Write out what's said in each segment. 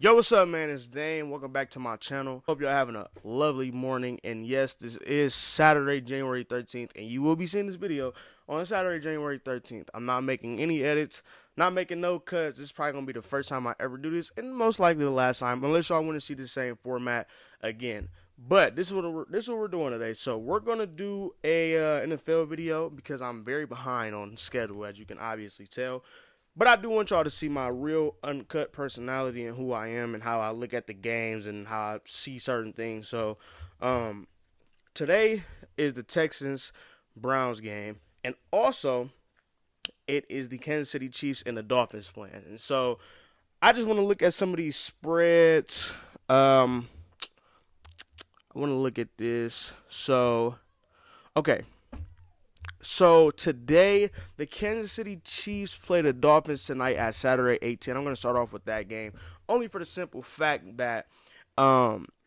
Yo, what's up, man? It's Dane. Welcome back to my channel. Hope y'all having a lovely morning. And yes, this is Saturday, January 13th, and you will be seeing this video on Saturday, January 13th. I'm not making any edits, not making no cuts. This is probably gonna be the first time I ever do this, and most likely the last time, unless y'all want to see the same format again. But this is what we're doing today. So we're gonna do a NFL video because I'm very behind on schedule, as you can obviously tell. But I do want y'all to see my real uncut personality and who I am and how I look at the games and how I see certain things. So, today is the Texans Browns game, and also it is the Kansas City Chiefs and the Dolphins playing. And so, I just want to look at some of these spreads. I want to look at this. So, okay. So today, the Kansas City Chiefs play the Dolphins tonight at Saturday 8:10. I'm going to start off with that game, only for the simple fact that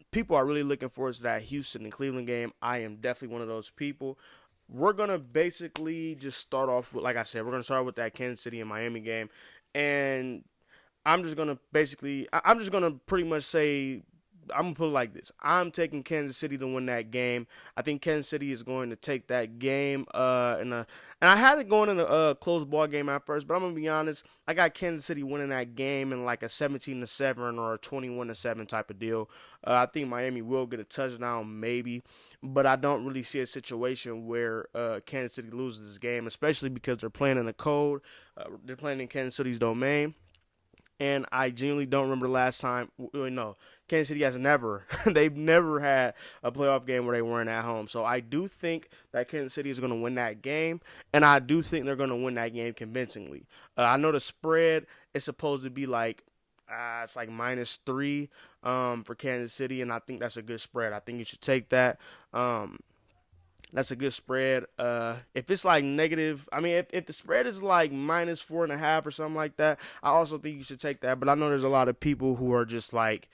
people are really looking forward to that Houston and Cleveland game. I am definitely one of those people. We're going to basically just start off with, like I said, we're going to start with that Kansas City and Miami game. And I'm just going to pretty much say, I'm going to put it like this. I'm taking Kansas City to win that game. I think Kansas City is going to take that game. And I had it going in a close ball game at first, but I'm going to be honest. I got Kansas City winning that game in like a 17-7 or a 21-7 type of deal. I think Miami will get a touchdown maybe, but I don't really see a situation where Kansas City loses this game, especially because they're playing in the cold. They're playing in Kansas City's domain. And I genuinely don't remember the last time. No, Kansas City has never. They've never had a playoff game where they weren't at home. So I do think that Kansas City is going to win that game, and I do think they're going to win that game convincingly. I know the spread is supposed to be like it's like -3 for Kansas City, and I think that's a good spread. I think you should take that. That's a good spread. If it's like negative, I mean, if the spread is like -4.5 or something like that, I also think you should take that. But I know there's a lot of people who are just like,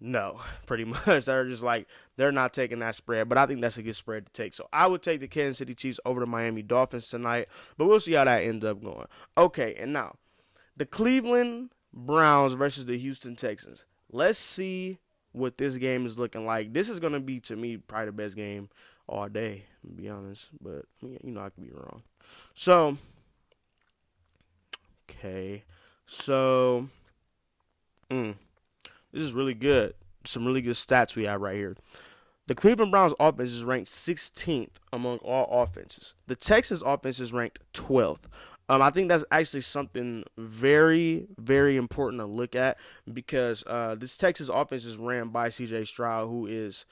no, pretty much. They're just like, they're not taking that spread. But I think that's a good spread to take. So I would take the Kansas City Chiefs over the Miami Dolphins tonight. But we'll see how that ends up going. Okay, and now, the Cleveland Browns versus the Houston Texans. Let's see what this game is looking like. This is going to be, to me, probably the best game all day, to be honest, but you know, I could be wrong. So, okay, so this is really good. Some really good stats we have right here. The Cleveland Browns offense is ranked 16th among all offenses. The Texans offense is ranked 12th. I think that's actually something very, very important to look at because this Texas offense is ran by C.J. Stroud, who is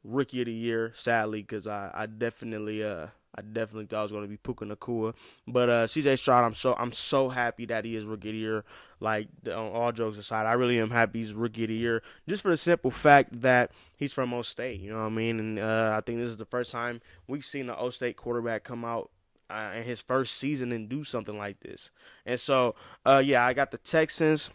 Rookie of the Year, sadly, because I definitely thought it was going to be Puka Nacua, but C.J. Stroud, I'm so happy that he is Rookie of the Year. Like, on all jokes aside, I really am happy he's Rookie of the Year, just for the simple fact that he's from O State. You know what I mean? And I think this is the first time we've seen an O State quarterback come out in his first season and do something like this. And so, yeah, I got the Texans.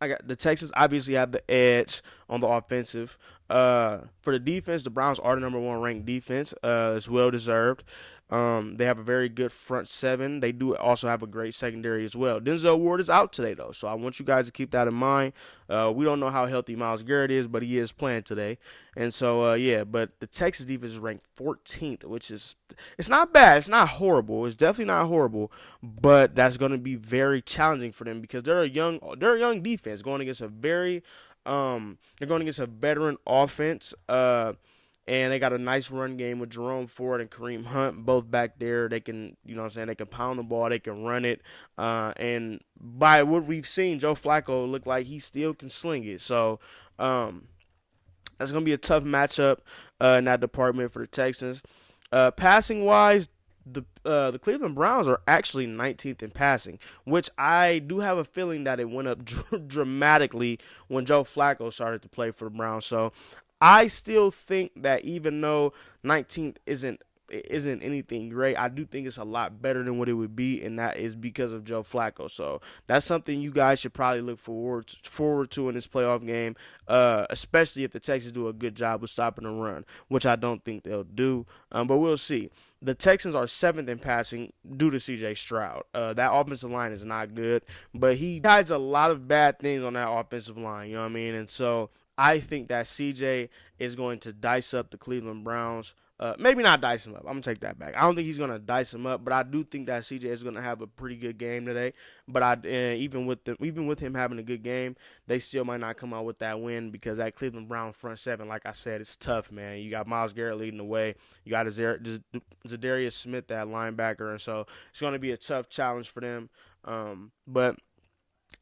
Obviously have the edge on the offensive. For the defense, the Browns are the #1 ranked defense. It's well deserved. They have a very good front seven. They do also have a great secondary as well. Denzel Ward is out today, though, so I want you guys to keep that in mind. We don't know how healthy Myles Garrett is, but he is playing today. And so, yeah, but the Texas defense is ranked 14th, which is, it's not bad. It's not horrible. It's definitely not horrible, but that's going to be very challenging for them because they're a young defense going against a they're going against a veteran offense. And they got a nice run game with Jerome Ford and Kareem Hunt, both back there. They can, you know what I'm saying, they can pound the ball, they can run it. And by what we've seen, Joe Flacco look like he still can sling it. So that's going to be a tough matchup in that department for the Texans. Passing-wise, the Cleveland Browns are actually 19th in passing, which I do have a feeling that it went up dramatically when Joe Flacco started to play for the Browns. So I still think that even though 19th isn't isn't anything great. I do think it's a lot better than what it would be, and that is because of Joe Flacco. So that's something you guys should probably look forward to in this playoff game, especially if the Texans do a good job with stopping the run, which I don't think they'll do, but we'll see. The Texans are 7th in passing due to C.J. Stroud. That offensive line is not good, but he hides a lot of bad things on that offensive line, you know what I mean? And so I think that C.J. is going to dice up the Cleveland Browns. Maybe not dice him up. I'm going to take that back. I don't think he's going to dice him up, but I do think that CJ is going to have a pretty good game today. But even with him having a good game, they still might not come out with that win because that Cleveland Browns front seven, like I said, it's tough, man. You got Myles Garrett leading the way. You got Zadarius Smith, that linebacker, and so it's going to be a tough challenge for them. But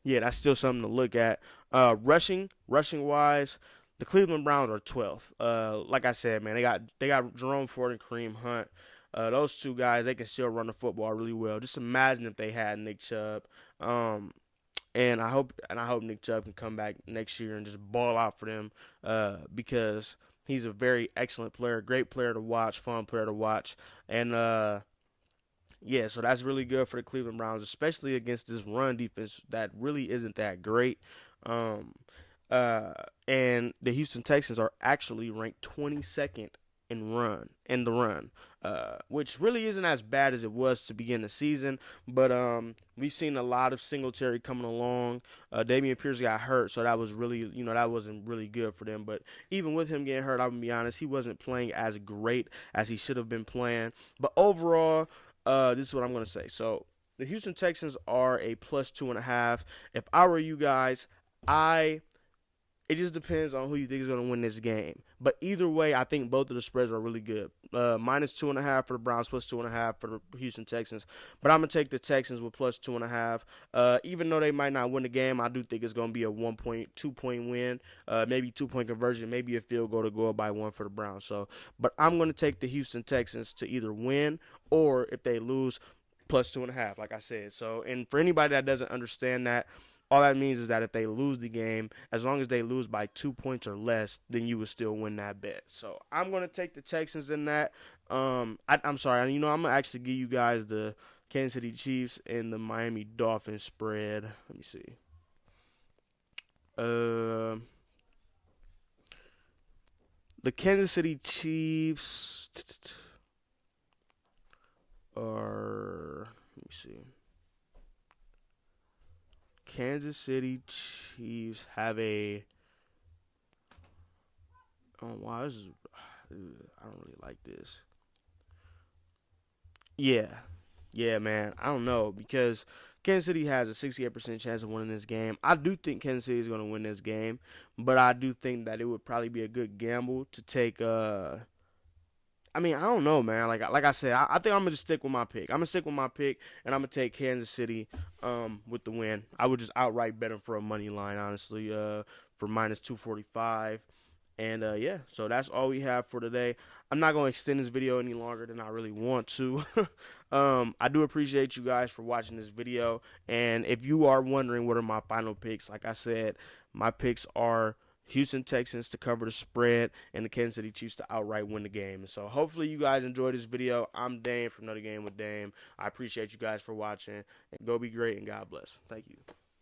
yeah, that's still something to look at. Rushing wise, the Cleveland Browns are 12th. Like I said, man, they got Jerome Ford and Kareem Hunt. Those two guys, they can still run the football really well. Just imagine if they had Nick Chubb. And I hope Nick Chubb can come back next year and just ball out for them. Because he's a very excellent player, great player to watch, fun player to watch, and yeah, so that's really good for the Cleveland Browns, especially against this run defense that really isn't that great. And the Houston Texans are actually ranked 22nd in the run, which really isn't as bad as it was to begin the season. But we've seen a lot of Singletary coming along. Dameon Pierce got hurt, so that was really, that wasn't really good for them. But even with him getting hurt, I'm gonna be honest, he wasn't playing as great as he should have been playing. But overall, this is what I'm gonna say. So the Houston Texans are a +2.5. If I were you guys, it just depends on who you think is going to win this game. But either way, I think both of the spreads are really good. -2.5 for the Browns, +2.5 for the Houston Texans. But I'm going to take the Texans with +2.5. Even though they might not win the game, I do think it's going to be a 2-point win, maybe 2-point conversion, maybe a field goal to go up by 1 for the Browns. But I'm going to take the Houston Texans to either win or, if they lose, +2.5, like I said. So, and for anybody that doesn't understand that, all that means is that if they lose the game, as long as they lose by 2 points or less, then you would still win that bet. So I'm going to take the Texans in that. I'm sorry. I'm going to actually give you guys the Kansas City Chiefs and the Miami Dolphins spread. Let me see. The Kansas City Chiefs are, let me see. Kansas City Chiefs have a. Oh wow, I don't really like this. Yeah, man. I don't know because Kansas City has a 68% chance of winning this game. I do think Kansas City is going to win this game, but I do think that it would probably be a good gamble to take. I mean, I don't know, man. Like I said, I think I'm gonna just stick with my pick. I'm gonna stick with my pick, and I'm gonna take Kansas City with the win. I would just outright bet them for a money line, honestly, for -245. And yeah, so that's all we have for today. I'm not gonna extend this video any longer than I really want to. I do appreciate you guys for watching this video, and if you are wondering what are my final picks, like I said, my picks are Houston Texans to cover the spread, and the Kansas City Chiefs to outright win the game. So hopefully you guys enjoyed this video. I'm Dame from Another Game with Dame. I appreciate you guys for watching. And go be great, and God bless. Thank you.